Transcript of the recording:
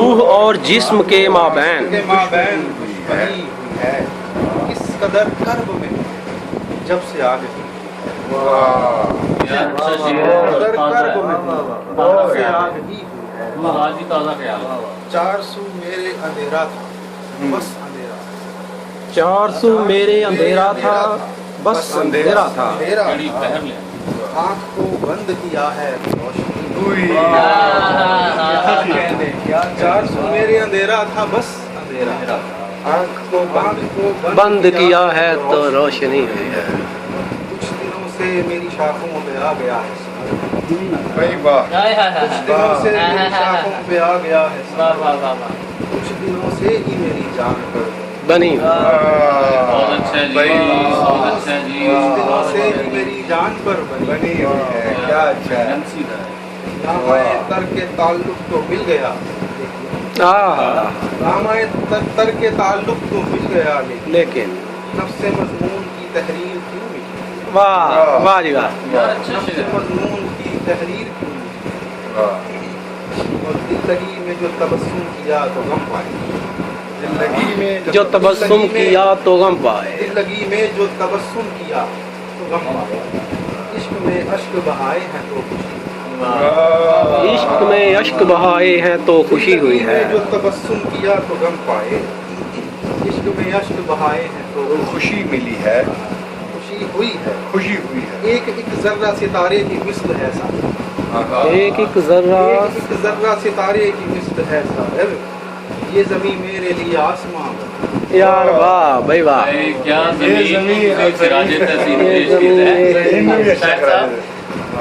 روح اور جسم کے مابین بنی ہے کس قدر کرب میں جب سے آگے قدر کرب میں جب سے آگے ہوئی ہے 400 میرے اندھیرا تھا بس اندھیرا 400 میرے اندھیرا تھا بس اندھیرا تھا آنکھ کو بند کیا ہے روشنی 400 میرے اندھیرا تھا بس اندھیرا آنکھ کو بند کیا ہے تو روشنی ہوئی ہے کچھ دنوں سے میری شاخوں پہ آ گیا ہے کچھ دنوں سے میری شاخوں پہ آ گیا ہے کچھ دنوں سے ہی میری جان پر بنی کچھ دنوں سے ہی میری جان پر بنی ہوئی ہے کیا اچھا ہے نامۂ ترک تعلق تو مل گیا نامۂ ترک تعلق تو مل گیا لیکن نفس مضمون کی تحریر کیوں ملی واہ واہ جی واہ نفس مضمون کی تحریر کیوں ملی اور زندگی میں جو تبسم کیا تو غم پائے زندگی میں جو تبسم کیا تو غم پائے زندگی میں جو تبسم کیا تو غم پائے عشق میں اشک بہائے ہیں تو خوشی عشق میں اشک بہائے ہیں تو خوشی ہوئی ہے جو تبسم کیا تو غم پائے عشق میں اشک بہائے ہیں تو خوشی ملی ہے خوشی ہوئی ہے ایک ایک ذرہ ستارے کی مثل ہے ساتھ ایک ایک ذرہ ستارے کی مثل ہے صاحب یہ زمین میرے لیے آسمان یار واہ بھائی واہ کیا زمین